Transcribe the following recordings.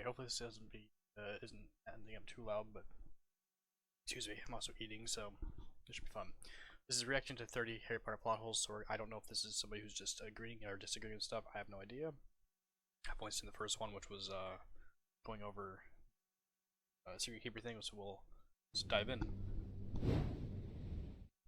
Okay, hopefully this isn't ending up too loud, but excuse me, I'm also eating, so this should be fun. This is reaction to 30 Harry Potter plot holes, so I don't know if this is somebody who's just agreeing or disagreeing with stuff. I have no idea. I've only seen the first one, which was going over Secret Keeper thing, so we'll just dive in.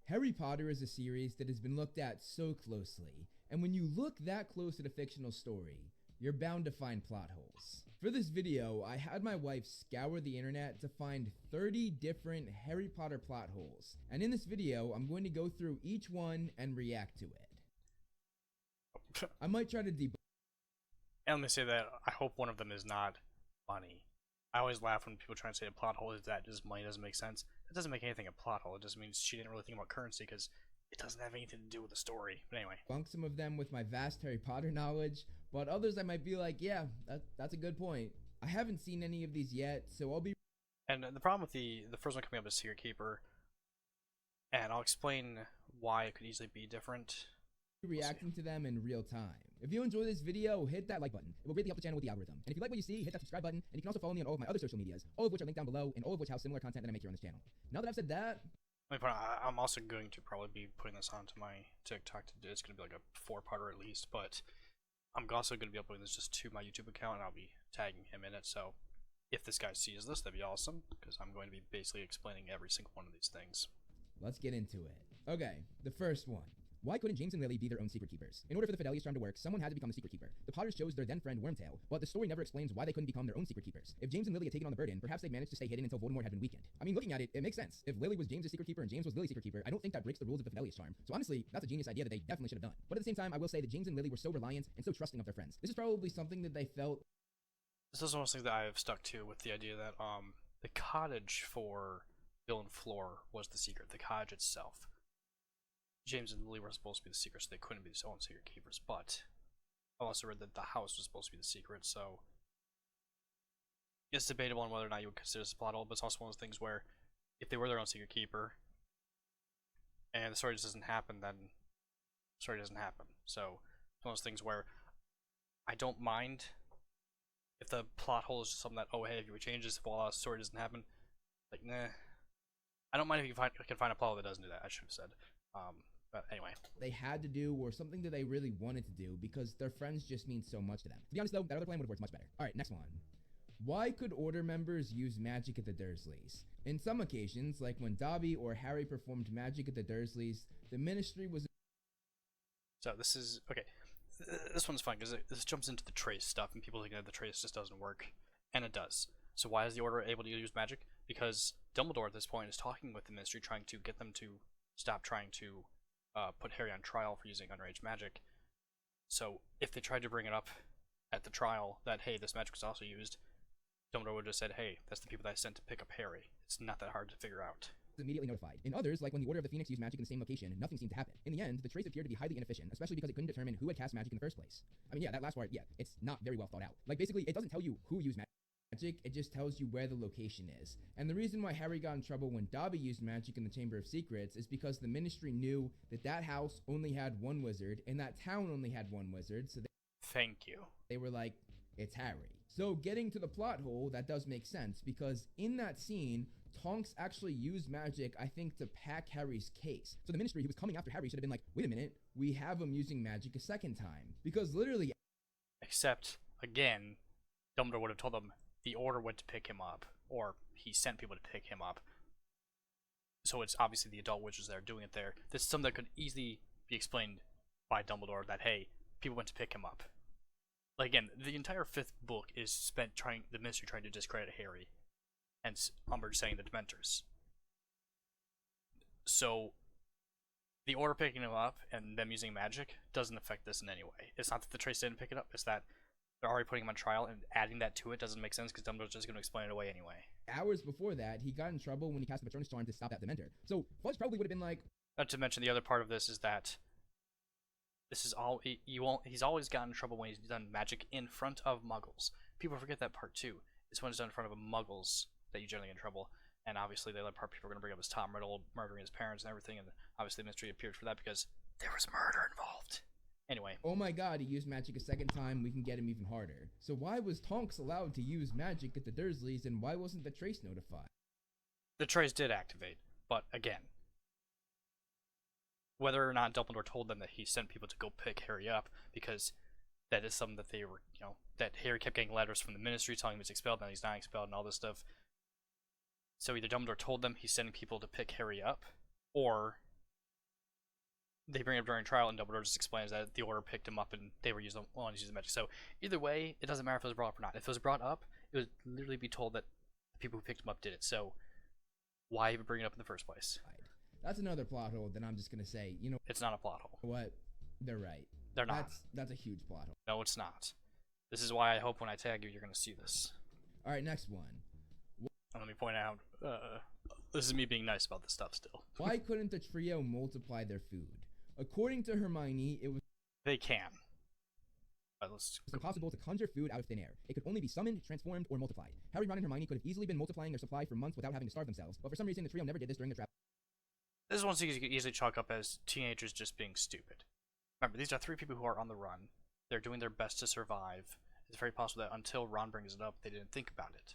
Harry Potter is a series that has been looked at so closely, and when you look that close at a fictional story, you're bound to find plot holes. For this video, I had my wife scour the internet to find 30 different Harry Potter plot holes, and in this video, I'm going to go through each one and react to it. I might try to debunk. And let me say that I hope one of them is not money. I always laugh when people try and say a plot hole is that just money doesn't make sense. It doesn't make anything a plot hole. It just means she didn't really think about currency because it doesn't have anything to do with the story. But anyway. Debunk some of them with my vast Harry Potter knowledge, but others I might be like, yeah, that's a good point. I haven't seen any of these yet, so I'll be... And the problem with the first one coming up is Secret Keeper, and I'll explain why it could easily be different. Reacting to them in real time. If you enjoy this video, hit that like button. It will greatly help the channel with the algorithm. And if you like what you see, hit that subscribe button, and you can also follow me on all of my other social medias, all of which are linked down below, and all of which have similar content that I make here on this channel. Now that I've said that, I'm also going to probably be putting this onto my TikTok. It's going to be like a 4-parter at least, but I'm also going to be uploading this just to my YouTube account, and I'll be tagging him in it. So if this guy sees this, that'd be awesome, because I'm going to be basically explaining every single one of these things. Let's get into it. Okay, the first one. Why couldn't James and Lily be their own secret keepers? In order for the Fidelius charm to work, someone had to become the secret keeper. The Potters chose their then friend Wormtail, but the story never explains why they couldn't become their own secret keepers. If James and Lily had taken on the burden, perhaps they'd managed to stay hidden until Voldemort had been weakened. I mean, looking at it, it makes sense. If Lily was James' secret keeper and James was Lily's secret keeper, I don't think that breaks the rules of the Fidelius charm. So honestly, that's a genius idea that they definitely should have done. But at the same time, I will say that James and Lily were so reliant and so trusting of their friends. This is probably something that they felt... This is one of those things that I have stuck to with the idea that the cottage for Bill and Fleur was the secret, the cottage itself. James and Lily were supposed to be the secret, so they couldn't be their own secret keepers, but I also read that the house was supposed to be the secret, so it's debatable on whether or not you would consider this a plot hole, but it's also one of those things where if they were their own secret keeper and the story just doesn't happen, then the story doesn't happen. So it's one of those things where I don't mind if the plot hole is just something that, oh hey, if you change this, voila, the story doesn't happen. Like, nah. I don't mind if you can find a plot hole that doesn't do that, I should have said. But anyway. They had to do, or something that they really wanted to do, because their friends just mean so much to them. To be honest though, that other plan would have worked much better. Alright, next one. Why could Order members use magic at the Dursleys? In some occasions, like when Dobby or Harry performed magic at the Dursleys, the Ministry was... So this is, okay, this one's fine, because this jumps into the trace stuff, and people thinking that the trace just doesn't work, and it does. So why is the Order able to use magic? Because Dumbledore at this point is talking with the Ministry, trying to get them to stop trying to put Harry on trial for using underage magic. So if they tried to bring it up at the trial that, hey, this magic was also used, Dumbledore would have just said, hey, that's the people that I sent to pick up Harry. It's not that hard to figure out. Immediately notified. In others, like when the Order of the Phoenix used magic in the same location, nothing seemed to happen. In the end, the trace appeared to be highly inefficient, especially because it couldn't determine who had cast magic in the first place. I mean, yeah, that last part, yeah, it's not very well thought out. Like, basically, it doesn't tell you who used magic. It just tells you where the location is. And the reason why Harry got in trouble when Dobby used magic in the Chamber of Secrets is because the Ministry knew that that house only had one wizard and that town only had one wizard, so thank you. They were like, it's Harry. So getting to the plot hole, that does make sense, because in that scene, Tonks actually used magic, I think, to pack Harry's case. So the Ministry who was coming after Harry should have been like, wait a minute, we have him using magic a second time. Because literally... Except, again, Dumbledore would have told them the Order went to pick him up, or he sent people to pick him up. So it's obviously the adult wizards that are doing it there. This is something that could easily be explained by Dumbledore, that, hey, people went to pick him up. Like, again, the entire 5th book is spent the Ministry trying to discredit Harry, and Umbridge saying the Dementors. So, the Order picking him up and them using magic doesn't affect this in any way. It's not that the Trace didn't pick it up, it's that they're already putting him on trial, and adding that to it doesn't make sense because Dumbledore's just going to explain it away anyway. Hours before that, he got in trouble when he cast the Patronus charm to stop that Dementor. So Fudge probably would have been like... Not to mention the other part of this is that this is all he's always gotten in trouble when he's done magic in front of Muggles. People forget that part too. It's when it's done in front of Muggles that you generally get in trouble. And obviously the other part people are going to bring up is Tom Riddle murdering his parents and everything, and obviously the Ministry appeared for that because there was murder involved. Anyway, Oh my god, he used magic a second time, we can get him even harder. So why was Tonks allowed to use magic at the Dursleys, and why wasn't the Trace notified? the trace did activate, but again, whether or not Dumbledore told them that he sent people to go pick Harry up, because that is something that they were, that Harry kept getting letters from the Ministry telling him he's expelled, now he's not expelled, and all this stuff. So either Dumbledore told them he's sending people to pick Harry up, or they bring it up during trial and Dumbledore just explains that the Order picked him up and they were using magic. So either way, it doesn't matter if it was brought up or not. If it was brought up, it would literally be told that the people who picked him up did it. So why even bring it up in the first place? That's another plot hole that I'm just gonna say, It's not a plot hole. what? They're right. They're not. That's a huge plot hole. No, it's not. This is why I hope when I tag you, you're going to see this. Alright, next one. And let me point out, this is me being nice about this stuff still. Why couldn't the trio multiply their food? According to Hermione, it was They can. Let's impossible to conjure food out of thin air. It could only be summoned, transformed, or multiplied. Harry, Ron, and Hermione could have easily been multiplying their supply for months without having to starve themselves, but for some reason the trio never did this during the travel. This is one thing you could easily chalk up as teenagers just being stupid. Remember, these are 3 people who are on the run. They're doing their best to survive. It's very possible that until Ron brings it up, they didn't think about it.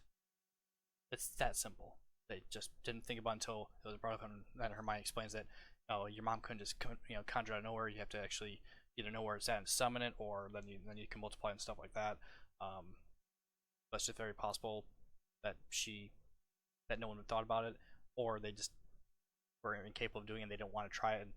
It's that simple. They just didn't think about it until it was brought up, and Hermione explains that, oh, your mom couldn't just conjure out of nowhere. You have to actually either know where it's at and summon it, or then you can multiply and stuff like that. That's just very possible that no one had thought about it, or they just were incapable of doing it and they don't want to try it. And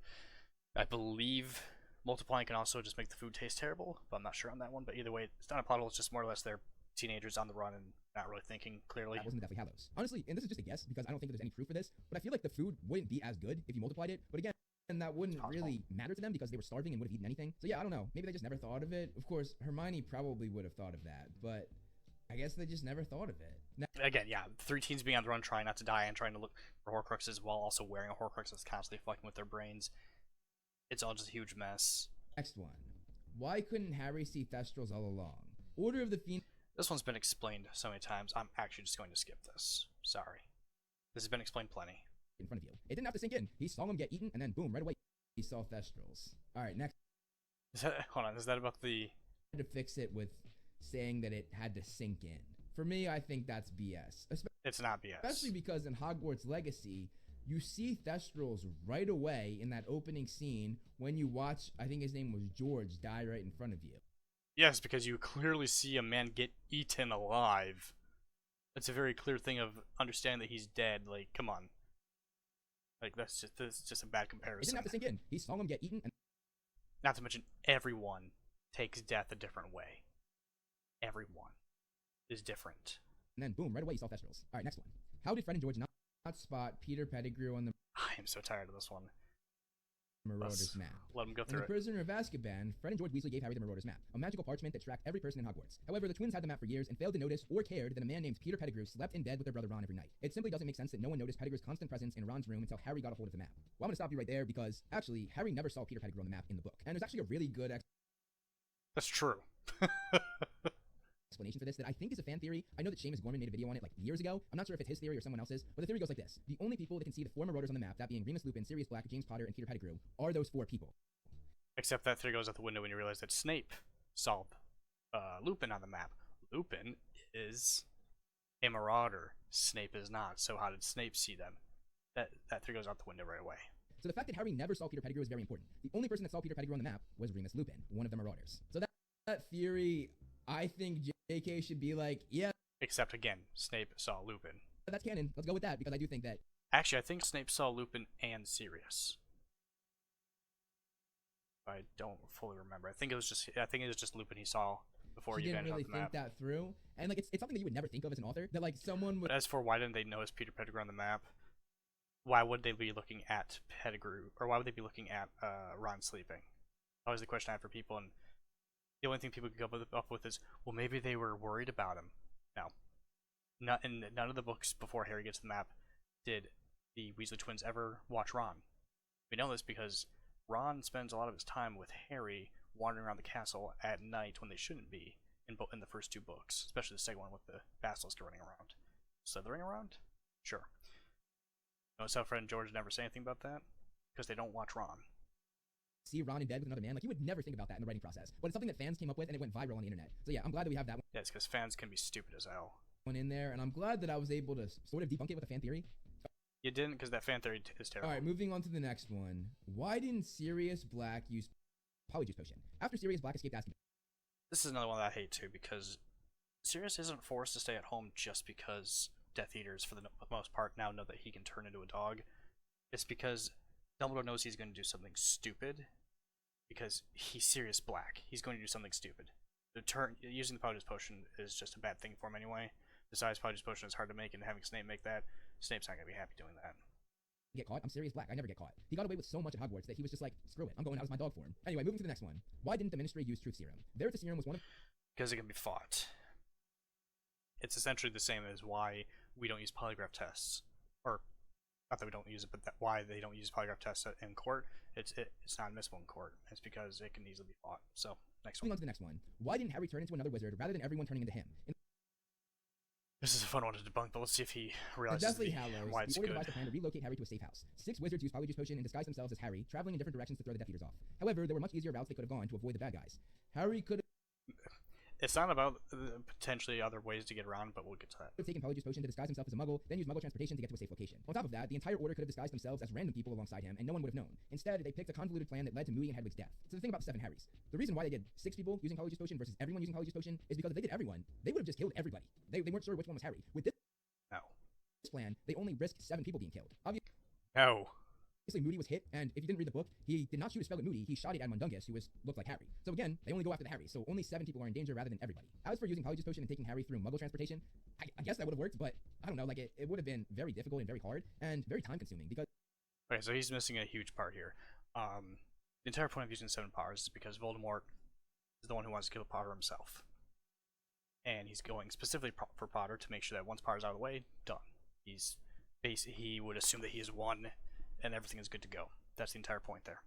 I believe multiplying can also just make the food taste terrible, but I'm not sure on that one. But either way, it's not a plot hole. It's just more or less they're teenagers on the run and not really thinking clearly. That wasn't the Deathly Hallows. Honestly, and this is just a guess because I don't think that there's any proof for this, but I feel like the food wouldn't be as good if you multiplied it. But again, that wouldn't really matter to them because they were starving and would have eaten anything. So yeah, I don't know. Maybe they just never thought of it. Of course, Hermione probably would have thought of that, but I guess they just never thought of it. Again, yeah, 3 teens being on the run, trying not to die and trying to look for Horcruxes while also wearing a Horcrux that's constantly fucking with their brains. It's all just a huge mess. Next one. Why couldn't Harry see thestrals all along? Order of the Phoenix. This one's been explained so many times, I'm actually just going to skip this. Sorry. This has been explained plenty. In front of you. It didn't have to sink in. He saw them get eaten, and then boom, right away, he saw thestrals. Alright, next. Hold on, is that about the... I had to fix it with saying that it had to sink in. For me, I think that's BS. It's not BS. Especially because in Hogwarts Legacy, you see thestrals right away in that opening scene when you watch, I think his name was George, die right in front of you. Yes, because you clearly see a man get eaten alive. It's a very clear thing of understanding that he's dead. Like, come on. Like, that's just a bad comparison. It didn't have to sink in. He saw him get eaten, and not to mention, everyone takes death a different way. Everyone is different. And then boom, right away you saw thestrals. Alright, next one. How did Fred and George not spot Peter Pettigrew on the I am so tired of this one. Marauder's map? Let him go In through The it. Prisoner of Azkaban, Fred and George Weasley gave Harry the Marauder's map, a magical parchment that tracked every person in Hogwarts. However, the twins had the map for years and failed to notice or cared that a man named Peter Pettigrew slept in bed with their brother Ron every night. It simply doesn't make sense that no one noticed Pettigrew's constant presence in Ron's room until Harry got a hold of the map. Well, I'm going to stop you right there because, actually, Harry never saw Peter Pettigrew on the map in the book. And there's actually a really good That's true. explanation for this that I think is a fan theory. I know that Seamus Gorman made a video on it like years ago. I'm not sure if it's his theory or someone else's, but the theory goes like this. The only people that can see the 4 Marauders on the map, that being Remus Lupin, Sirius Black, James Potter, and Peter Pettigrew, are those 4 people. Except that theory goes out the window when you realize that Snape saw Lupin on the map. Lupin is a Marauder. Snape is not. So how did Snape see them? That theory goes out the window right away. So the fact that Harry never saw Peter Pettigrew is very important. The only person that saw Peter Pettigrew on the map was Remus Lupin, one of the Marauders. So that theory, I think JK should be like, yeah. Except again, Snape saw Lupin. That's canon. Let's go with that because I do think that. Actually, I think Snape saw Lupin and Sirius. I don't fully remember. I think it was just Lupin he saw before he he didn't really vanished off the think map. that through, and like it's something that you would never think of as an author. That like someone would. But as for why didn't they notice Peter Pettigrew on the map? Why would they be looking at Pettigrew, or why would they be looking at Ron sleeping? Always the question I have for people, and the only thing people can come up with is, well, maybe they were worried about him. No, in none of the books before Harry gets to the map did the Weasley twins ever watch Ron. We know this because Ron spends a lot of his time with Harry wandering around the castle at night when they shouldn't be in the first 2 books, especially the second one with the basilisk running around. Slithering around? Sure. Notice how Fred and George never say anything about that? Because they don't watch Ron. see Ron in bed with another man. Like, you would never think about that in the writing process. But it's something that fans came up with, and it went viral on the internet. So yeah, I'm glad that we have that Yeah, it's because fans can be stupid as hell. one in there, and I'm glad that I was able to sort of debunk it with a fan theory. You didn't, because that fan theory is terrible. All right, moving on to the next one. Why didn't Sirius Black use Polyjuice potion after Sirius Black escaped Azkaban? This is another one that I hate too, because Sirius isn't forced to stay at home just because Death Eaters, for the most part, now know that he can turn into a dog. It's because Dumbledore knows he's going to do something stupid, because he's Sirius Black. He's going to do something stupid. Using the Polyjuice potion is just a bad thing for him anyway. Besides, Polyjuice potion is hard to make, and having Snape make that, Snape's not going to be happy doing that. Get caught? I'm Sirius Black. I never get caught. He got away with so much at Hogwarts that he was just like, screw it, I'm going out as my dog form. Anyway, moving to the next one. Why didn't the Ministry use Truth Serum? Verity Serum was one of... Because it can be fought. It's essentially the same as why we don't use polygraph tests. Or, not that we don't use it, but why they don't use polygraph tests in court. It's not admissible in court. It's because it can easily be fought. So, next one. Moving on to the next one. Why didn't Harry turn into another wizard rather than everyone turning into him? This is a fun one to debunk, but let's see if he realizes Deathly Hallows, why it's the Order good. devised a plan to relocate Harry to a safe house. 6 wizards used Polyjuice potion and disguised themselves as Harry, traveling in different directions to throw the Death Eaters off. However, there were much easier routes they could have gone to avoid the bad guys. Harry could It's not about potentially other ways to get around, but we'll get to that. have taken Polyjuice potion to disguise himself as a Muggle, then used Muggle transportation to get to a safe location. On top of that, the entire Order could have disguised themselves as random people alongside him, and no one would have known. Instead, they picked a convoluted plan that led to Moody and Hedwig's death. So the thing about the 7 Harrys, the reason why they did 6 people using Polyjuice potion versus everyone using Polyjuice potion is because if they did everyone, they would have just killed everybody. They weren't sure which one was Harry. With this plan, they only risked 7 people being killed. Obviously, Moody was hit, and if you didn't read the book, he did not shoot a spell at Moody, he shot it at Mundungus, who looked like Harry. So again, they only go after the Harry, so only 7 people are in danger rather than everybody. As for using Polyjuice potion and taking Harry through Muggle transportation, I guess that would have worked, but I don't know, like, it would have been very difficult and very hard, and very time-consuming, because... Okay, so he's missing a huge part here. The entire point of using 7 powers is because Voldemort is the one who wants to kill Potter himself. And he's going specifically for Potter to make sure that once Potter's out of the way, done. He would assume that he is won, and everything is good to go. That's the entire point there.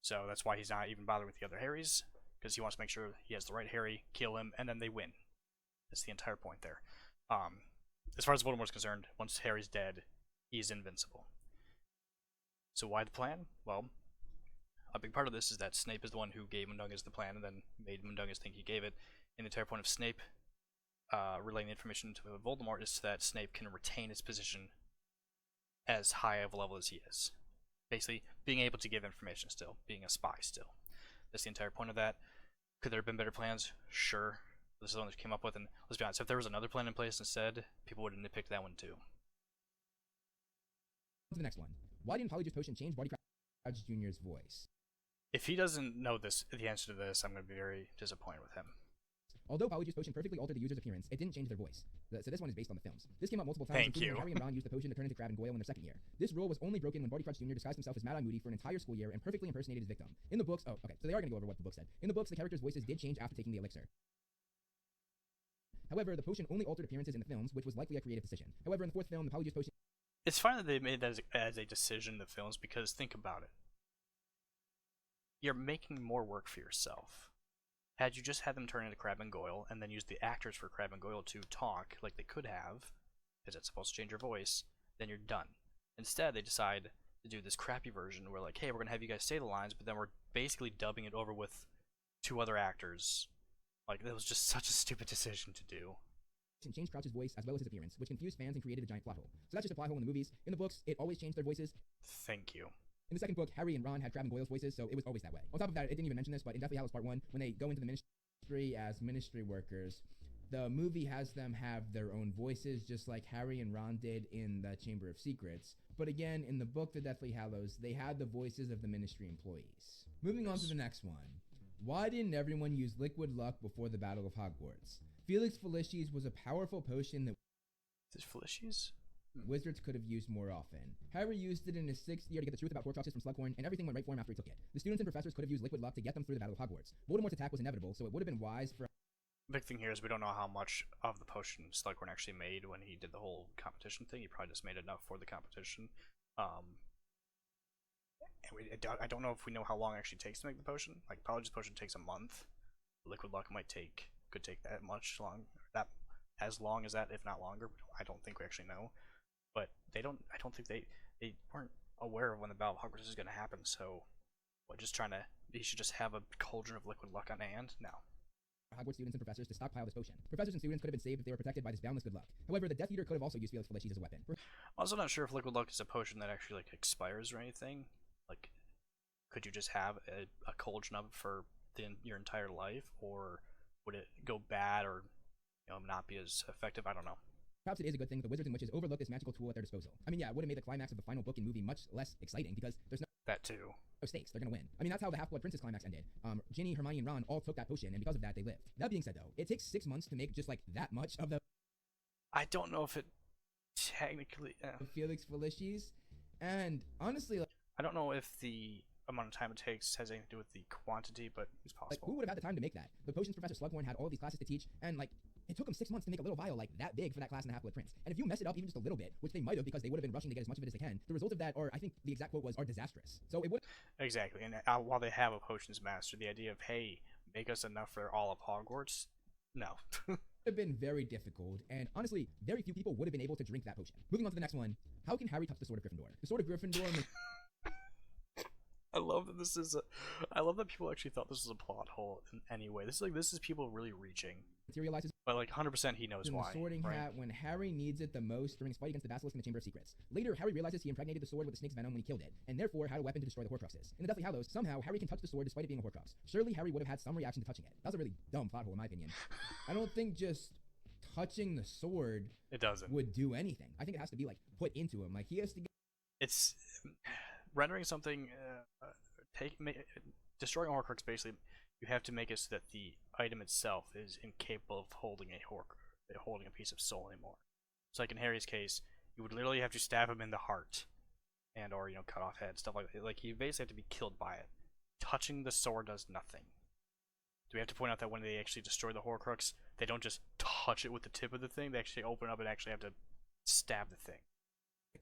So that's why he's not even bothering with the other Harrys, because he wants to make sure he has the right Harry, kill him, and then they win. That's the entire point there. As far as Voldemort's concerned, once Harry's dead, he's invincible. So why the plan? Well, a big part of this is that Snape is the one who gave Mundungus the plan, and then made Mundungus think he gave it. And the entire point of Snape relaying the information to Voldemort is that Snape can retain his position as high of a level as he is. Basically, being able to give information still, being a spy still. That's the entire point of that. Could there have been better plans? Sure. This is the one that came up with, and let's be honest, if there was another plan in place instead, people would have picked that one too. To the next one. Why didn't Polyjuice potion change Barty Crouch Jr.'s voice? If he doesn't know the answer to this, I'm going to be very disappointed with him. Although Polyjuice potion perfectly altered the user's appearance, it didn't change their voice. So this one is based on the films. This came up multiple times, including when Harry and Ron used the potion to turn into Crabbe and Goyle in their second year. This rule was only broken when Barty Crouch Jr. disguised himself as Mad-Eye Moody for an entire school year and perfectly impersonated his victim. In the books, so they are going to go over what the book said. In the books, the characters' voices did change after taking the elixir. However, the potion only altered appearances in the films, which was likely a creative decision. However, in the 4th film, the Polyjuice potion... It's fine that they made that as a decision in the films, because think about it. You're making more work for yourself. Had you just had them turn into Crabbe and Goyle, and then use the actors for Crabbe and Goyle to talk like they could have, because it's supposed to change your voice, then you're done. Instead, they decide to do this crappy version where, like, hey, we're going to have you guys say the lines, but then we're basically dubbing it over with 2 other actors. Like, that was just such a stupid decision to do. Changed Crouch's voice as well as his appearance, which confused fans and created a giant plot hole. So that's just a plot hole in the movies. In the books, it always changed their voices. Thank you. In the second book, Harry and Ron had Crabbe and Goyle's voices, so it was always that way. On top of that, it didn't even mention this, but in Deathly Hallows Part 1, when they go into the ministry as ministry workers, the movie has them have their own voices, just like Harry and Ron did in the Chamber of Secrets. But again, in the book, The Deathly Hallows, they had the voices of the ministry employees. Moving on to the next one. Why didn't everyone use liquid luck before the Battle of Hogwarts? Felix Felicis was a powerful potion that Is this Felicis? wizards could have used more often. Harry used it in his 6th year to get the truth about Horcruxes from Slughorn, and everything went right for him after he took it. The students and professors could have used liquid luck to get them through the Battle of Hogwarts. Voldemort's attack was inevitable, so it would have been wise for... The big thing here is we don't know how much of the potion Slughorn actually made when he did the whole competition thing. He probably just made enough for the competition. And I don't know if we know how long it actually takes to make the potion. Like, Polyjuice potion takes a month. Liquid luck could take that much long, that as long as that, if not longer. I don't think we actually know. But I don't think they weren't aware of when the Battle of Hogwarts is going to happen, so What, just trying to? He should just have a cauldron of liquid luck on hand? No. Hogwarts students and professors to stockpile this potion. Professors and students could have been saved if they were protected by this boundless good luck. However, the Death Eater could have also used Felix Felicis as a weapon. I'm also not sure if liquid luck is a potion that actually like expires or anything. Like, could you just have a cauldron of it for your entire life, or would it go bad or not be as effective? I don't know. Perhaps it is a good thing that the wizards and witches overlooked this magical tool at their disposal. I mean, yeah, it would have made the climax of the final book and movie much less exciting because there's no That too. stakes. They're gonna win. I mean, that's how the Half-Blood Princess climax ended. Ginny, Hermione, and Ron all took that potion, and because of that, they lived. That being said, though, it takes 6 months to make just like that much of the I don't know if it technically. Felix Felicis, and honestly, like, I don't know if the amount of time it takes has anything to do with the quantity, but it's possible. who would have had the time to make that? The potions professor Slughorn had all these classes to teach, and like it took him 6 months to make a little vial like that big for that class in the Half-Blood Prince. And if you mess it up even just a little bit, which they might have because they would have been rushing to get as much of it as they can, the result of that, or I think the exact quote was, are disastrous. So it would Exactly, and while they have a potions master, the idea of hey, make us enough for all of Hogwarts, no. have been very difficult, and honestly, very few people would have been able to drink that potion. Moving on to the next one, how can Harry touch the Sword of Gryffindor? The Sword of Gryffindor. I love that this is I love that people actually thought this was a plot hole in any way. This is people really reaching. Materializes But like 100% he knows in why. the Sorting right? Hat when Harry needs it the most during his fight against the Basilisk in the Chamber of Secrets. Later, Harry realizes he impregnated the sword with the snake's venom when he killed it, and therefore had a weapon to destroy the Horcruxes. In the Deathly Hallows, somehow Harry can touch the sword despite it being a Horcrux. Surely Harry would have had some reaction to touching it. That's a really dumb plot hole in my opinion. I don't think just touching the sword It doesn't. would do anything. I think it has to be like put into him. Like he has to get It's rendering something destroying a Horcrux. Basically, you have to make it so that the item itself is incapable of holding a piece of soul anymore. So like in Harry's case, you would literally have to stab him in the heart, and or cut off head, stuff like that. Like you basically have to be killed by it. Touching the sword does nothing. Do we have to point out that when they actually destroy the Horcrux, they don't just touch it with the tip of the thing? They actually open up and actually have to stab the thing.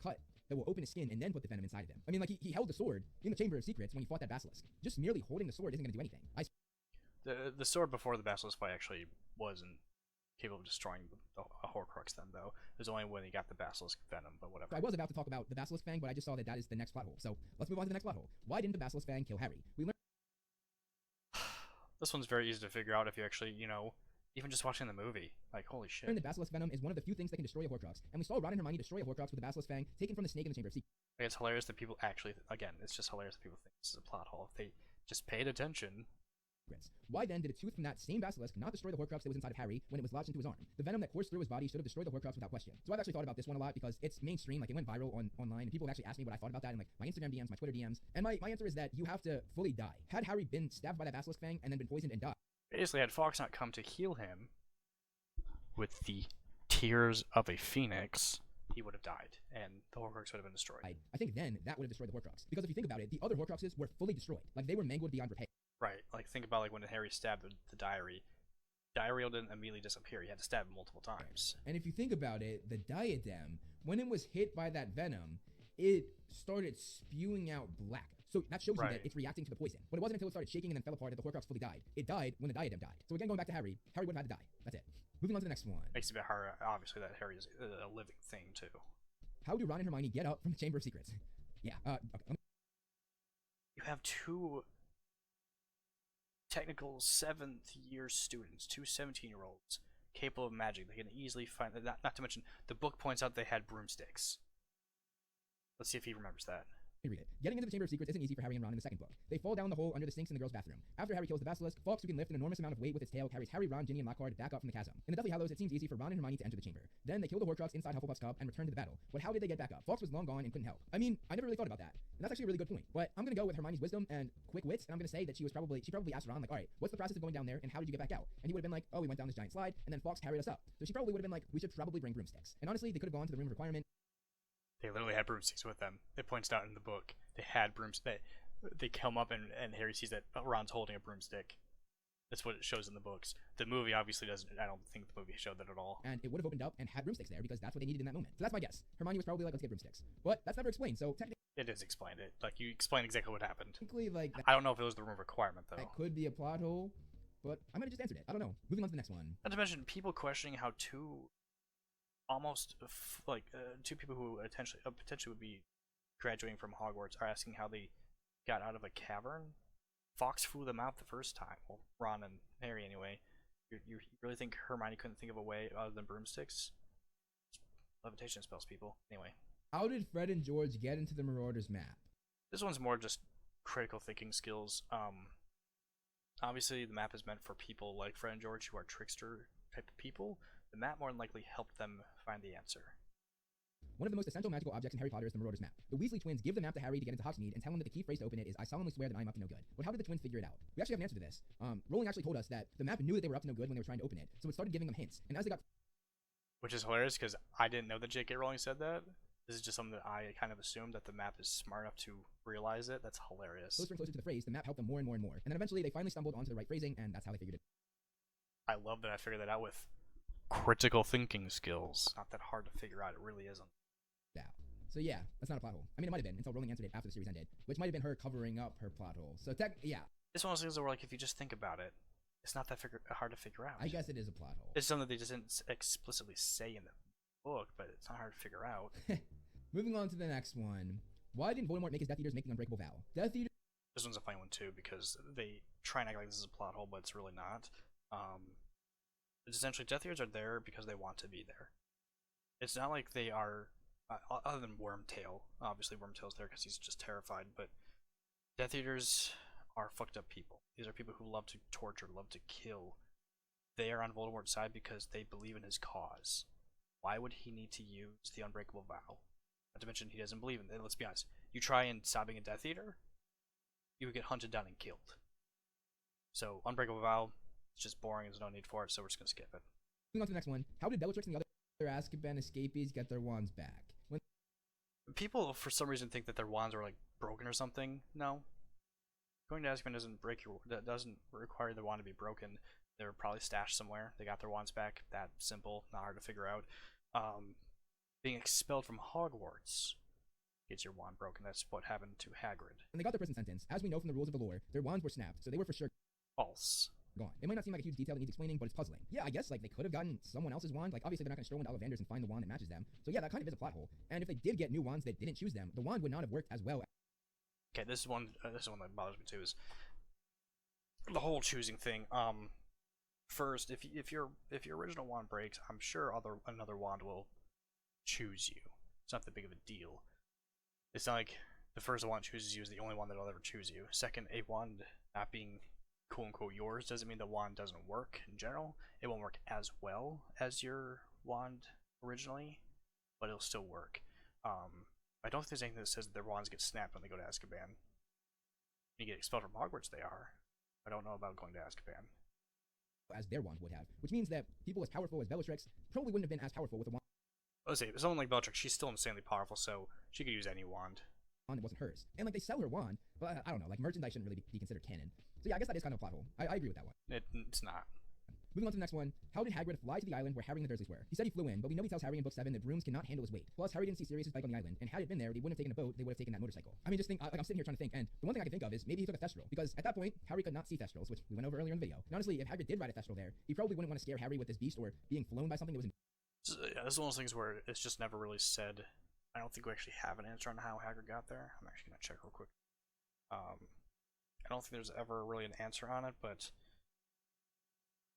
cut that will open his skin and then put the venom inside of him. I mean, like he held the sword in the Chamber of Secrets when he fought that basilisk. Just merely holding the sword isn't going to do anything. The sword before the basilisk fight actually wasn't capable of destroying a Horcrux then, though. It was only when he got the basilisk venom, but whatever. So I was about to talk about the basilisk fang, but I just saw that is the next plot hole. So let's move on to the next plot hole. Why didn't the basilisk fang kill Harry? We learned This one's very easy to figure out if you actually, even just watching the movie. Like, holy shit. that basilisk venom is one of the few things that can destroy a Horcrux, and we saw Ron and Hermione destroy a Horcrux with the basilisk fang taken from the snake in the Chamber of Secrets. Like, it's hilarious that people actually, again, it's just hilarious that people think this is a plot hole. If they just paid attention. Why then did a tooth from that same basilisk not destroy the Horcrux that was inside of Harry when it was lodged into his arm? The venom that coursed through his body should have destroyed the Horcrux without question. So I've actually thought about this one a lot because it's mainstream, like it went viral online, and people have actually asked me what I thought about that in like my Instagram DMs, my Twitter DMs, and my answer is that you have to fully die. Had Harry been stabbed by that basilisk fang and then been poisoned and died, Basically, had Fox not come to heal him with the tears of a phoenix, he would have died, and the Horcrux would have been destroyed. I think then that would have destroyed the Horcrux. Because if you think about it, the other Horcruxes were fully destroyed. Like they were mangled beyond repair. Right, like think about like when Harry stabbed the diary. Diary didn't immediately disappear. He had to stab him multiple times. And if you think about it, the diadem, when it was hit by that venom, it started spewing out black. So that shows you that it's reacting to the poison. But it wasn't until it started shaking and then fell apart that the Horcrux fully died. It died when the diadem died. So again, going back to Harry would have had to die. That's it. Moving on to the next one. Makes it a bit hard, obviously, that Harry is a living thing, too. How do Ron and Hermione get up from the Chamber of Secrets? Yeah, okay. You have two technical 7th year students, two 17-year-olds, capable of magic. They can easily find, not to mention, the book points out they had broomsticks. Let's see if he remembers that. Read it. Getting into the Chamber of Secrets isn't easy for Harry and Ron in the second book. They fall down the hole under the sinks in the girls' bathroom. After Harry kills the basilisk, Fawkes, who can lift an enormous amount of weight with its tail, carries Harry, Ron, Ginny, and Lockhart back up from the chasm. In the Deathly Hallows, it seems easy for Ron and Hermione to enter the chamber. Then they kill the Horcrux inside Hufflepuff's cup and return to the battle. But how did they get back up? Fawkes was long gone and couldn't help. I mean, I never really thought about that. And that's actually a really good point. But I'm gonna go with Hermione's wisdom and quick wits, and I'm gonna say that she probably asked Ron, like, alright, what's the process of going down there and how did you get back out? And he would have been like, oh, we went down this giant slide, and then Fawkes carried us up. So she probably would have been like, we should probably bring broomsticks. And honestly, they could have gone to the room of requirement. They literally had broomsticks with them. It points out in the book. They had broomsticks. They come up and Harry sees that Ron's holding a broomstick. That's what it shows in the books. The movie obviously doesn't. I don't think the movie showed that at all. And it would have opened up and had broomsticks there because that's what they needed in that moment. So that's my guess. Hermione was probably like, let's get broomsticks. But that's never explained, so technically... It is explained. Like, you explain exactly what happened. Like, I don't know if it was the room requirement, though. That could be a plot hole, but I might have just answered it. I don't know. Moving on to the next one. Not to mention, people questioning how two people who potentially would be graduating from Hogwarts are asking how they got out of a cavern. Fox flew them out the first time. Well, Ron and Harry anyway. You really think Hermione couldn't think of a way other than broomsticks? Levitation spells, people. Anyway. How did Fred and George get into the Marauders map? This one's more just critical thinking skills. Obviously the map is meant for people like Fred and George who are trickster type of people. The map more than likely helped them find the answer. One of the most essential magical objects in Harry Potter is the Marauders map. The Weasley twins give the map to Harry to get into Hogsmeade and tell him that the key phrase to open it is, "I solemnly swear that I am up to no good." But how did the twins figure it out? We actually have an answer to this. Rowling actually told us that the map knew that they were up to no good when they were trying to open it, so it started giving them hints. And as they got... Which is hilarious, because I didn't know that J.K. Rowling said that. This is just something that I kind of assumed, that the map is smart enough to realize it. That's hilarious. closer and closer to the phrase, the map helped them more and more and more. And then eventually they finally stumbled onto the right phrasing, and that's how they figured it. I love that I figured that out with critical thinking skills. Not that hard to figure out, it really isn't. Yeah. So yeah, that's not a plot hole. I mean, it might have been until Rowling answered it after the series ended, which might have been her covering up her plot hole. So yeah. It's one of those things where, like, if you just think about it, it's not that hard to figure out. I guess it is a plot hole. It's something they just didn't explicitly say in the book, but it's not hard to figure out. Moving on to the next one. Why didn't Voldemort make his Death Eaters make the unbreakable vow? Death Eaters... This one's a funny one too, because they try and act like this is a plot hole, but it's really not. It's essentially Death Eaters are there because they want to be there. It's not like they are, other than Wormtail. Obviously Wormtail's there because he's just terrified, but Death Eaters are fucked up people. These are people who love to torture, love to kill. They are on Voldemort's side because they believe in his cause. Why would he need to use the unbreakable vow? Not to mention he doesn't believe in it. Let's be honest. You try and stopping a Death Eater, you would get hunted down and killed. So unbreakable vow, it's just boring. There's no need for it, so we're just gonna skip it. Moving on to the next one. How did Bellatrix and the other Azkaban escapees get their wands back? When people for some reason think that their wands are like broken or something. No. Going to Azkaban doesn't require the wand to be broken. They're probably stashed somewhere. They got their wands back. That simple, not hard to figure out. Being expelled from Hogwarts gets your wand broken. That's what happened to Hagrid. When they got their prison sentence, as we know from the rules of the lore, their wands were snapped, so they were for sure False. gone. It might not seem like a huge detail that needs explaining, but it's puzzling. Yeah, I guess like they could have gotten someone else's wand. Like obviously they're not going to stroll into Ollivander's and find the wand that matches them. So yeah, that kind of is a plot hole. And if they did get new wands that didn't choose them, the wand would not have worked as well. Okay, this is one that bothers me too, is the whole choosing thing. First, if your original wand breaks, I'm sure another wand will choose you. It's not that big of a deal. It's not like the first one chooses you is the only one that'll ever choose you. Second, a wand not being quote unquote yours doesn't mean the wand doesn't work in general. It won't work as well as your wand originally, but it'll still work. I don't think there's anything that says that their wands get snapped when they go to Azkaban. When you get expelled from Hogwarts, they are. I don't know about going to Azkaban. As their wand would have, which means that people as powerful as Bellatrix probably wouldn't have been as powerful with a wand. Let's say someone like Bellatrix, she's still insanely powerful, so she could use any wand. It wasn't hers, and like they sell her wand, but I don't know, like merchandise shouldn't really be considered canon. So yeah, I guess that is kind of a plot hole. I agree with that one. It's not. Moving on to the next one. How did Hagrid fly to the island where Harry and the Dursleys were? He said he flew in, but we know he tells Harry in book 7 that brooms cannot handle his weight. Plus, Harry didn't see Sirius's bike on the island, and had it been there, they wouldn't have taken a boat, they would have taken that motorcycle. I mean, just think, like I'm sitting here trying to think, and the one thing I can think of is maybe he took a thestral, because at that point, Harry could not see thestrals, which we went over earlier in the video. And honestly, if Hagrid did ride a thestral there, he probably wouldn't want to scare Harry with this beast or being flown by something that was So, yeah, this is one of those things where it's just never really said. I don't think we actually have an answer on how Hagrid got there. I'm actually gonna check real quick. I don't think there's ever really an answer on it, but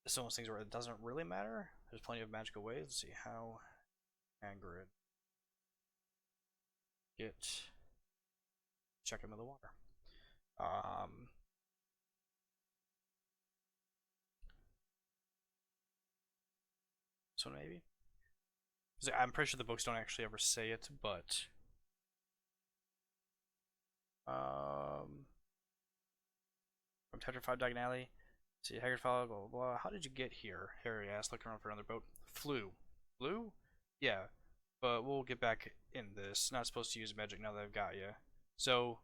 it's one of those things where it doesn't really matter. There's plenty of magical ways. Let's see how Hagrid check him in the water. So maybe. I'm pretty sure the books don't actually ever say it, but from Tetrafied Diagon Alley, see Hagrid followed, blah, blah, blah. How did you get here? Harry asked, looking around for another boat. Flew. Flew? Yeah, but we'll get back in this. Not supposed to use magic now that I've got you. So,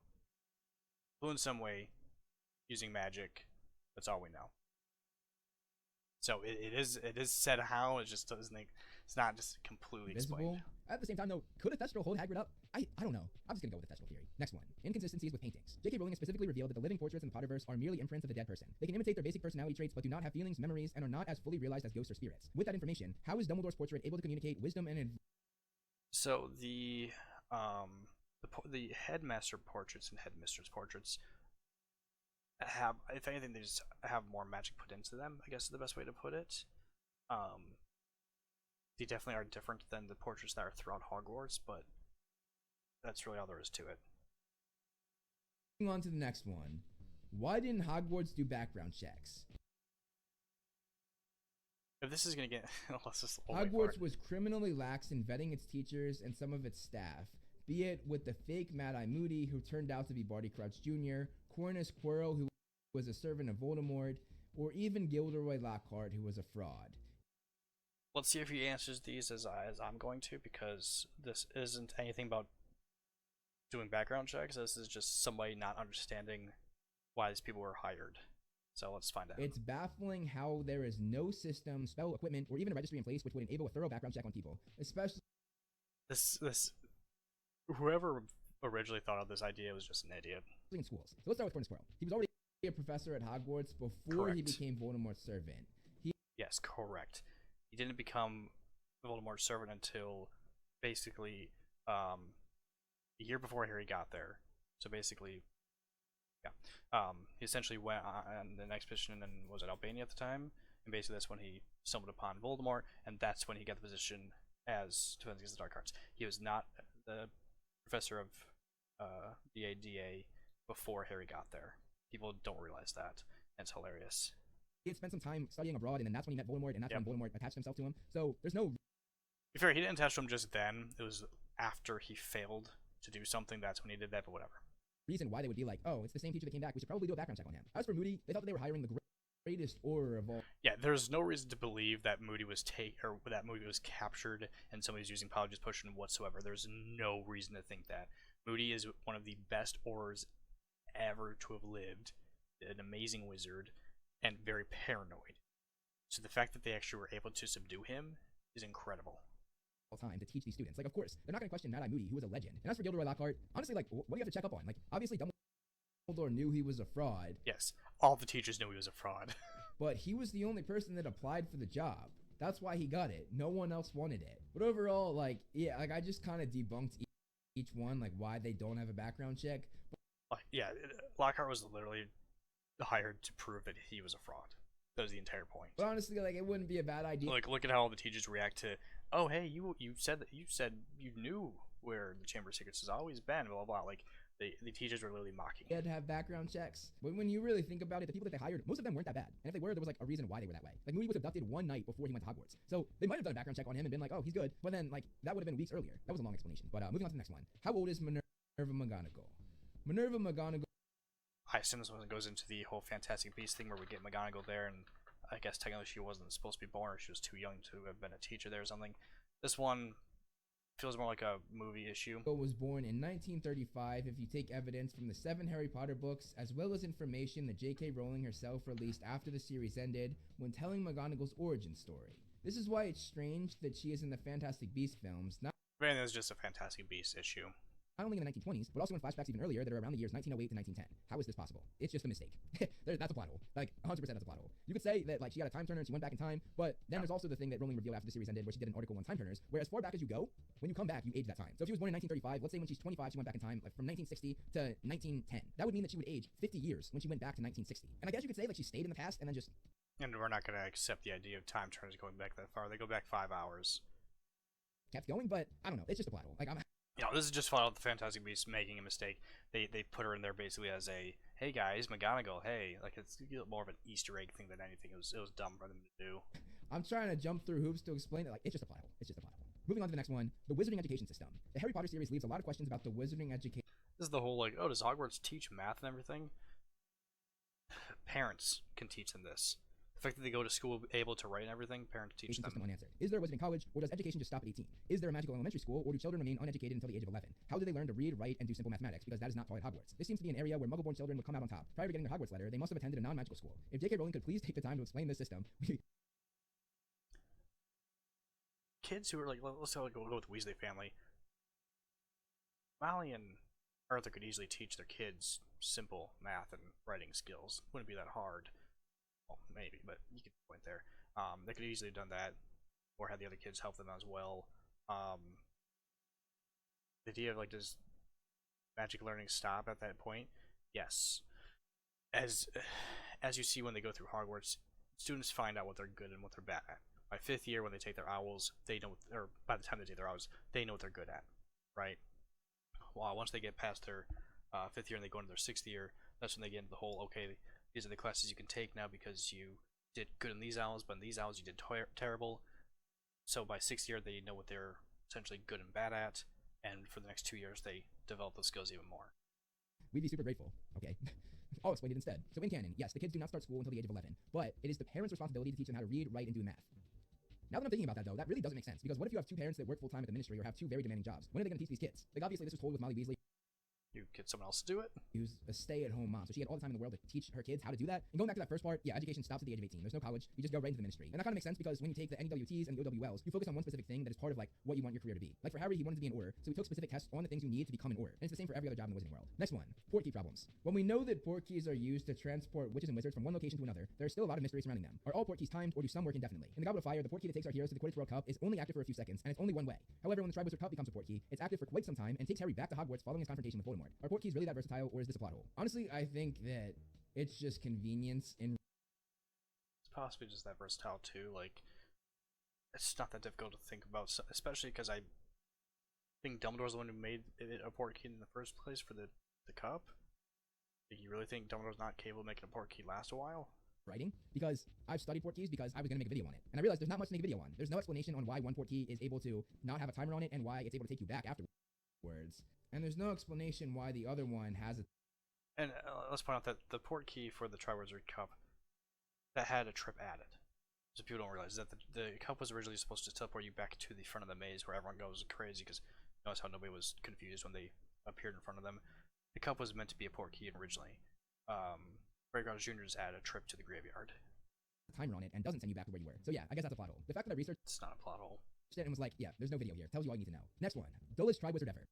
flew in some way, using magic. That's all we know. So it is said how, it just doesn't think, it's not just completely invisible. Explained. At the same time though, could a thestral hold Hagrid up? I don't know. I'm just gonna go with the thestral theory. Next one. Inconsistencies with paintings. J.K. Rowling has specifically revealed that the living portraits in the Potterverse are merely imprints of the dead person. They can imitate their basic personality traits but do not have feelings, memories, and are not as fully realized as ghosts or spirits. With that information, how is Dumbledore's portrait able to communicate wisdom and So the the headmaster portraits and headmistress portraits have, if anything, they just have more magic put into them, I guess is the best way to put it. They definitely are different than the portraits that are throughout Hogwarts, but that's really all there is to it. Moving on to the next one. Why didn't Hogwarts do background checks? If this is gonna get, let's just Hogwarts was criminally lax in vetting its teachers and some of its staff, be it with the fake Mad-Eye Moody, who turned out to be Barty Crouch Jr., Cornus Quirrell, who was a servant of Voldemort, or even Gilderoy Lockhart, who was a fraud. Let's see if he answers these as I'm going to, because this isn't anything about doing background checks. This is just somebody not understanding why these people were hired. So let's find out. It's baffling how there is no system, spell, equipment, or even a registry in place which would enable a thorough background check on people, especially this whoever originally thought of this idea was just an idiot. in schools. So let's start with Cornus Quirrell. He was already a professor at Hogwarts before he became Voldemort's servant. Yes, correct. He didn't become Voldemort's servant until basically a year before Harry got there. So basically, yeah. He essentially went on an expedition and was at Albania at the time, and basically that's when he stumbled upon Voldemort, and that's when he got the position as Defense Against the Dark Arts. He was not the professor of BADA before Harry got there. People don't realize that, and it's hilarious. He had spent some time studying abroad, and then that's when he met Voldemort, and that's when Voldemort attached himself to him. So there's no... To be fair, he didn't attach to him just then. It was after he failed to do something, that's when he did that, but whatever. Reason why they would be like, oh, it's the same teacher that came back, we should probably do a background check on him. As for Moody, they thought that they were hiring the greatest Auror of all. Yeah, there's no reason to believe that Moody was captured and somebody's using Polyjuice potion whatsoever. There's no reason to think that. Moody is one of the best Aurors ever to have lived, an amazing wizard, and very paranoid. So the fact that they actually were able to subdue him is incredible. Time to teach these students. Like, of course, they're not going to question Mad-Eye Moody, who was a legend. And as for Gilderoy Lockhart, honestly, like, what do you have to check up on? Like, obviously, Dumbledore knew he was a fraud. Yes, all the teachers knew he was a fraud. But he was the only person that applied for the job. That's why he got it. No one else wanted it. But overall, like, yeah, like, I just kind of debunked each one, like, why they don't have a background check. Yeah, Lockhart was literally hired to prove that he was a fraud. That was the entire point. But honestly, like, it wouldn't be a bad idea. Like, look at how all the teachers react to, oh, hey, you said you knew where the Chamber of Secrets has always been, blah, blah, blah. Like, the teachers were literally mocking. They had to have background checks. But when you really think about it, the people that they hired, most of them weren't that bad. And if they were, there was, like, a reason why they were that way. Like, Moody was abducted one night before he went to Hogwarts. So they might have done a background check on him and been like, oh, he's good. But then, like, that would have been weeks earlier. That was a long explanation. But moving on to the next one. How old is Minerva Mcgonagall? Minerva Mcgonagall. I assume this one goes into the whole Fantastic Beasts thing where we get Mcgonagall there, and I guess technically she wasn't supposed to be born, or she was too young to have been a teacher there or something. This one feels more like a movie issue. Was born in 1935 if you take evidence from the 7 Harry Potter books, as well as information that J.K. Rowling herself released after the series ended when telling McGonagall's origin story. This is why it's strange that she is in the Fantastic Beasts films, not It's just a Fantastic Beasts issue. Not only in the 1920s, but also in flashbacks even earlier that are around the years 1908 to 1910. How is this possible? It's just a mistake. That's a plot hole. Like, 100% that's a plot hole. You could say that, like, she got a time turner and she went back in time, but then there's also the thing that Rowling revealed after the series ended where she did an article on time turners, where as far back as you go, when you come back, you age that time. So if she was born in 1935, let's say when she's 25, she went back in time, like, from 1960 to 1910. That would mean that she would age 50 years when she went back to 1960. And I guess you could say, like, she stayed in the past and then just... And we're not going to accept the idea of time turners going back that far. They go back 5 hours. Kept going, but I don't know. It's just a plot hole. Like, You know, this is just flat out the Fantastic Beasts making a mistake. They put her in there basically as a, hey guys, McGonagall, hey. Like, it's more of an Easter egg thing than anything. It was dumb for them to do. I'm trying to jump through hoops to explain it. Like, it's just a plot hole. It's just a plot hole. Moving on to the next one, the wizarding education system. The Harry Potter series leaves a lot of questions about the wizarding education. This is the whole, like, oh, does Hogwarts teach math and everything? Parents can teach them this. The fact that they go to school able to write and everything, parents teach them. System unanswered. Is there a wizarding college, or does education just stop at 18? Is there a magical elementary school, or do children remain uneducated until the age of 11? How do they learn to read, write, and do simple mathematics? Because that is not taught at Hogwarts. This seems to be an area where Muggle-born children would come out on top. Prior to getting their Hogwarts letter, they must have attended a non-magical school. If J.K. Rowling could please take the time to explain this system, kids who are like, let's go with the Weasley family. Molly and Arthur could easily teach their kids simple math and writing skills. Wouldn't be that hard. Well, maybe, but you could point there. They could easily have done that, or had the other kids help them as well. The idea of, like, just magic learning stop at that point? Yes. As as you see when they go through Hogwarts, students find out what they're good and what they're bad at. By 5th year, when they take their owls, they know, or by the time they take their owls, they know what they're good at, right? Well, once they get past their 5th year and they go into their 6th year, that's when they get into the whole, okay, these are the classes you can take now because you did good in these owls, but in these owls you did terrible. So by 6th year, they know what they're essentially good and bad at, and for the next 2 years, they develop those skills even more. We'd be super grateful. Okay. I'll explain it instead. So in canon, yes, the kids do not start school until the age of 11, but it is the parents' responsibility to teach them how to read, write, and do math. Now that I'm thinking about that, though, that really doesn't make sense, because what if you have two parents that work full-time at the ministry or have two very demanding jobs? When are they going to teach these kids? Like, obviously, this was told with Molly Weasley. You get someone else to do it? Who's a stay-at-home mom, so she had all the time in the world to teach her kids how to do that. And going back to that first part, yeah, education stops at the age of 18. There's no college. You just go right into the ministry. And that kind of makes sense because when you take the NEWTs and the OWLs, you focus on one specific thing that is part of like what you want your career to be. Like for Harry, he wanted to be an Auror, so he took specific tests on the things you need to become an Auror. And it's the same for every other job in the wizarding world. Next one, portkey problems. When we know that portkeys are used to transport witches and wizards from one location to another, there's still a lot of mystery surrounding them. Are all portkeys timed, or do some work indefinitely? In the Goblet of Fire, the portkey that takes our heroes to the Quidditch World Cup is only active for a few seconds, and it's only one way. However, when the Triwizard Cup becomes a portkey, it's active for quite some time and takes Harry back to Hogwarts following his confrontation with Voldemort. Are portkeys really that versatile, or is this a plot hole? Honestly, I think that it's just convenience in. It's possibly just that versatile too. Like, it's not that difficult to think about, especially because I think Dumbledore's the one who made it a portkey in the first place for the cup. Do you really think Dumbledore's not capable of making a portkey last a while? Writing, because I've studied portkeys because I was going to make a video on it, and I realized there's not much to make a video on. There's no explanation on why one portkey is able to not have a timer on it and why it's able to take you back afterwards, and there's no explanation why the other one has a. And let's point out that the portkey for the Triwizard Cup that had a trip added. So people don't realize that the cup was originally supposed to teleport you back to the front of the maze where everyone goes crazy because notice how nobody was confused when they appeared in front of them. The cup was meant to be a portkey originally. Graveyard Jr. just added a trip to the graveyard. Timer on it and doesn't send you back to where you were. So yeah, I guess that's a plot hole. The fact that I researched it's not a plot hole. It and was like, yeah, there's no video here. Tells you all you need to know. Next one, dullest Triwizard ever.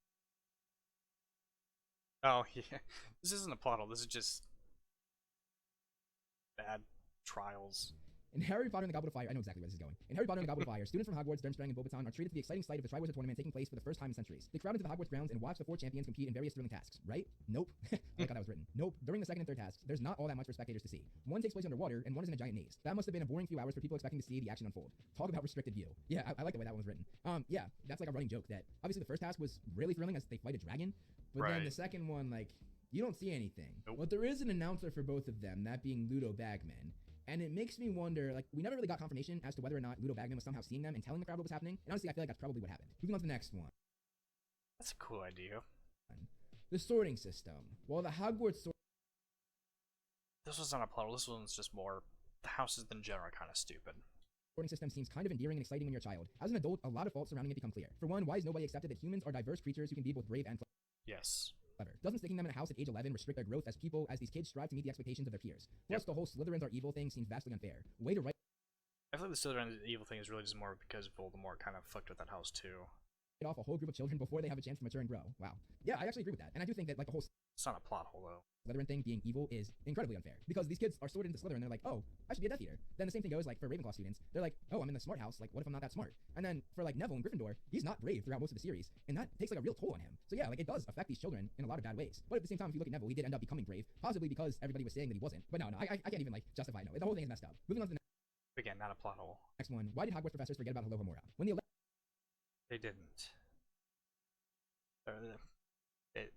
Oh yeah, this isn't a plot hole. This is just bad trials. In Harry Potter and the Goblet of Fire, I know exactly where this is going. In Harry Potter and the Goblet of Fire, students from Hogwarts, Durmstrang, and Beauxbaton are treated to the exciting sight of the Triwizard Tournament taking place for the first time in centuries. They crowd into the Hogwarts grounds and watch the 4 champions compete in various thrilling tasks, right? Nope. I like how that was written. Nope. During the second and third tasks, there's not all that much for spectators to see. One takes place underwater, and one is in a giant maze. That must have been a boring few hours for people expecting to see the action unfold. Talk about restricted view. Yeah, I like the way that one was written. Yeah, that's like a running joke that obviously the first task was really thrilling as they fight a dragon, but then the second one, like, you don't see anything. Nope. But there is an announcer for both of them, that being Ludo Bagman. And it makes me wonder, like, we never really got confirmation as to whether or not Ludo Bagman was somehow seeing them and telling the crowd what was happening. And honestly, I feel like that's probably what happened. Moving on to the next one. That's a cool idea. The sorting system. Well, the Hogwarts This was not a plot hole. This one's just more the houses in general are kind of stupid. sorting system seems kind of endearing and exciting when you're a child. As an adult, a lot of faults surrounding it become clear. For one, why has nobody accepted that humans are diverse creatures who can be both brave and Yes. clever? Doesn't sticking them in a house at age 11 restrict their growth as people as these kids strive to meet the expectations of their peers? Plus, the whole Slytherins are evil thing seems vastly unfair. Way to write I feel like the Slytherin evil thing is really just more because Voldemort kind of fucked with that house too. off a whole group of children before they have a chance to mature and grow. Wow. Yeah, I actually agree with that. And I do think that like the whole It's not a plot hole though. Slytherin thing being evil is incredibly unfair because these kids are sorted into Slytherin and they're like, oh, I should be a Death Eater. Then the same thing goes like for Ravenclaw students. They're like, oh, I'm in the smart house. Like, what if I'm not that smart? And then for like Neville in Gryffindor, he's not brave throughout most of the series, and that takes like a real toll on him. So yeah, like it does affect these children in a lot of bad ways. But at the same time, if you look at Neville, he did end up becoming brave, possibly because everybody was saying that he wasn't. But no, I can't even like justify it. No, the whole thing is messed up. Moving on to the Again, not a plot hole. next one. Why did Hogwarts professors forget about Alohomora? When the They didn't. It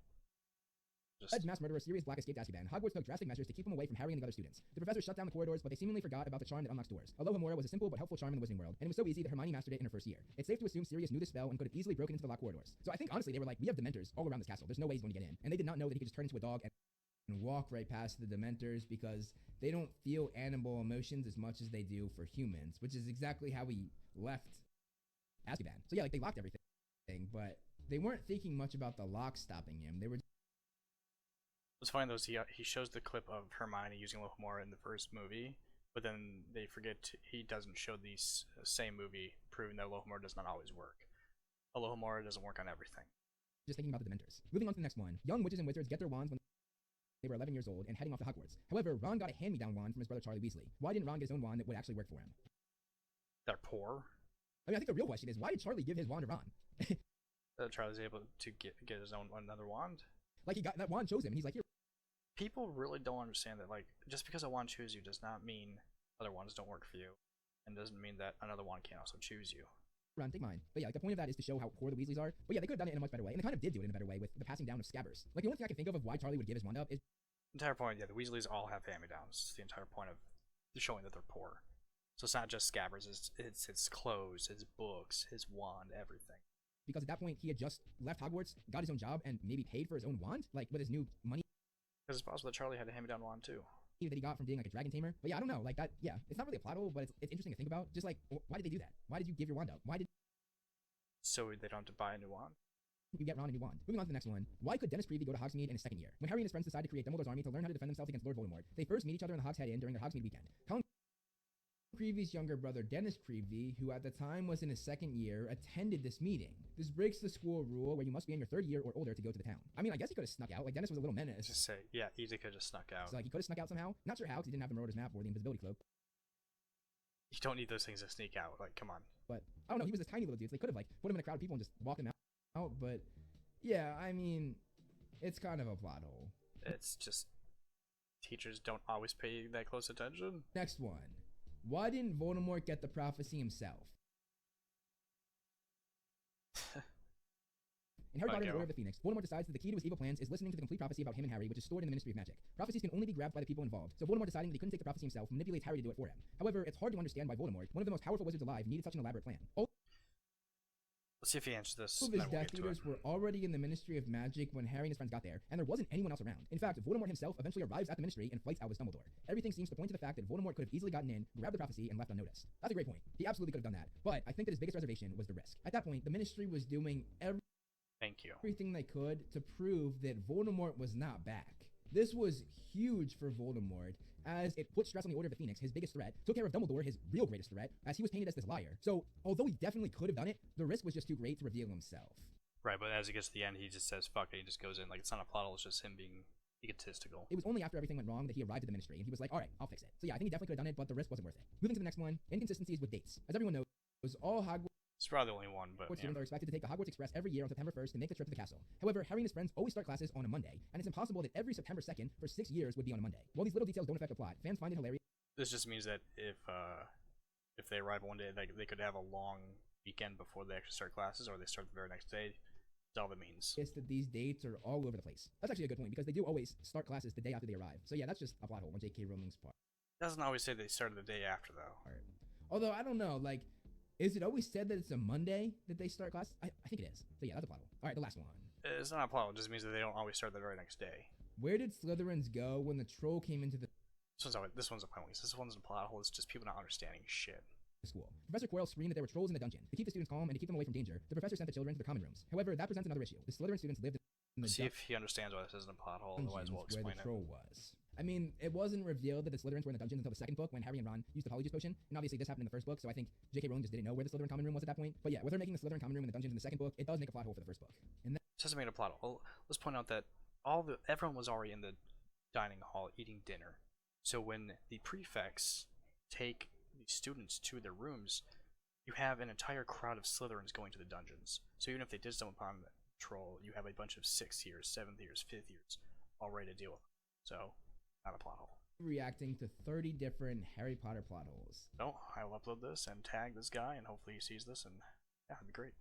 just alleged mass murderer Sirius Black escaped Azkaban, Hogwarts took drastic measures to keep him away from Harry and the other students. The professors shut down the corridors, but they seemingly forgot about the charm that unlocks doors. Alohomora was a simple but helpful charm in the Wizarding World, and it was so easy that Hermione mastered it in her first year. It's safe to assume Sirius knew the spell and could have easily broken into the locked corridors. So I think honestly they were like, we have Dementors all around this castle. There's no way he's going to get in, and they did not know that he could just turn into a dog and walk right past the Dementors because they don't feel animal emotions as much as they do for humans, which is exactly how he left Azkaban. So yeah, like they locked everything, but they weren't thinking much about the lock stopping him. They were What's funny though is he shows the clip of Hermione using Alohomora in the first movie, but then they forget he doesn't show the same movie proving that Alohomora does not always work. Alohomora doesn't work on everything. just thinking about the Dementors. Moving on to the next one. Young witches and wizards get their wands when they were 11 years old and heading off to Hogwarts. However, Ron got a hand-me-down wand from his brother Charlie Weasley. Why didn't Ron get his own wand that would actually work for him? They're poor. I mean, I think the real question is, why did Charlie give his wand to Ron? Charlie's able to get his own another wand. Like, he got that wand chose him, and he's like, here. People really don't understand that, like, just because a wand chooses you does not mean other wands don't work for you, and doesn't mean that another wand can't also choose you. Ron, take mine. But yeah, like, the point of that is to show how poor the Weasleys are. But yeah, they could have done it in a much better way, and they kind of did do it in a better way with the passing down of scabbers. Like, the only thing I can think of why Charlie would give his wand up is The entire point, yeah, the Weasleys all have hand-me-downs. It's the entire point of showing that they're poor. So it's not just scabbers, it's his clothes, his books, his wand, everything. because at that point he had just left Hogwarts, got his own job, and maybe paid for his own wand, like with his new money Because it's possible that Charlie had a hand-me-down wand too. that he got from being like a dragon tamer. But yeah, I don't know, like that. Yeah, it's not really a plot hole, but it's interesting to think about. Just like, why did they do that? Why did you give your wand up? Why did So they don't have to buy a new wand. you get Ron a new wand? Moving on to the next one. Why could Dennis Creevey go to Hogsmeade in his second year? When Harry and his friends decide to create Dumbledore's army to learn how to defend themselves against Lord Voldemort, they first meet each other in the Hogshead Inn during their Hogsmeade weekend. Colin Creevey's younger brother, Dennis Creevey, who at the time was in his second year, attended this meeting. This breaks the school rule where you must be in your third year or older to go to the town. I mean, I guess he could have snuck out. Like, Dennis was a little menace. Just say, yeah, easy could have snuck out. So, like, he could have snuck out somehow. Not sure how, because he didn't have the Marauder's map or the invisibility cloak. You don't need those things to sneak out. Like, come on. But, I don't know, he was this tiny little dude, so they could have, like, put him in a crowd of people and just walked him out. But, yeah, I mean, it's kind of a plot hole. It's just teachers don't always pay that close attention. Next one. Why didn't Voldemort get the prophecy himself? In Harry Potter and the Order of the Phoenix, Voldemort decides that the key to his evil plans is listening to the complete prophecy about him and Harry, which is stored in the Ministry of Magic. Prophecies can only be grabbed by the people involved, so Voldemort deciding that he couldn't take the prophecy himself manipulates Harry to do it for him. However, it's hard to understand why Voldemort, one of the most powerful wizards alive, needed such an elaborate plan. Let's see if he answers this. All of his Death Eaters were already in the Ministry of Magic when Harry and his friends got there, and there wasn't anyone else around. In fact, Voldemort himself eventually arrives at the Ministry and fights Albus Dumbledore. Everything seems to point to the fact that Voldemort could have easily gotten in, grabbed the prophecy, and left unnoticed. That's a great point. He absolutely could have done that, but I think that his biggest reservation was the risk. At that point, the Ministry was doing everything they could to prove that Voldemort was not back. This was huge for Voldemort, as it put stress on the Order of the Phoenix, his biggest threat, took care of Dumbledore, his real greatest threat, as he was painted as this liar. So, although he definitely could have done it, the risk was just too great to reveal himself. Right, but as he gets to the end, he just says, fuck it, he just goes in. Like, it's not a plot hole, it's just him being egotistical. It was only after everything went wrong that he arrived at the Ministry, and he was like, alright, I'll fix it. So yeah, I think he definitely could have done it, but the risk wasn't worth it. Moving to the next one, inconsistencies with dates. As everyone knows, all Hogwarts It's probably the only one, but students are expected to take the Hogwarts Express every year on September 1st to make the trip to the castle. However, Harry and his friends always start classes on a Monday, and it's impossible that every September 2nd for 6 years would be on a Monday. While these little details don't affect the plot, fans find it hilarious. This just means that if they arrive one day, they could have a long weekend before they actually start classes, or they start the very next day. That's all that means. It's that these dates are all over the place. That's actually a good point, because they do always start classes the day after they arrive. So yeah, that's just a plot hole on J.K. Rowling's part. It doesn't always say they started the day after, though. Although, I don't know, like, is it always said that it's a Monday that they start class? I think it is. So yeah, that's a plot hole. Alright, the last one. It's not a plot hole, it just means that they don't always start the very next day. Where did Slytherins go when the troll came into the This one's a plot hole. This one's a plot hole. It's just people not understanding shit. School? Professor Quirrell screamed that there were trolls in the dungeon. To keep the students calm and to keep them away from danger, the professor sent the children to the common rooms. However, that presents another issue. The Slytherin students lived in the See if he understands why this isn't a plot hole, otherwise we'll explain where the troll was. I mean, it wasn't revealed that the Slytherins were in the dungeons until the second book when Harry and Ron used the Polyjuice potion, and obviously this happened in the first book, so I think J.K. Rowling just didn't know where the Slytherin common room was at that point. But yeah, with her making the Slytherin common room in the dungeons in the second book, it does make a plot hole for the first book. And It doesn't make it a plot hole. Let's point out that everyone was already in the dining hall eating dinner. So when the prefects take the students to their rooms, you have an entire crowd of Slytherins going to the dungeons. So even if they did stumble upon the troll, you have a bunch of 6th years, 7th years, 5th years all ready to deal with. So, not a plot hole. reacting to 30 different Harry Potter plot holes. So, I'll upload this and tag this guy, and hopefully he sees this, and yeah, it'd be great.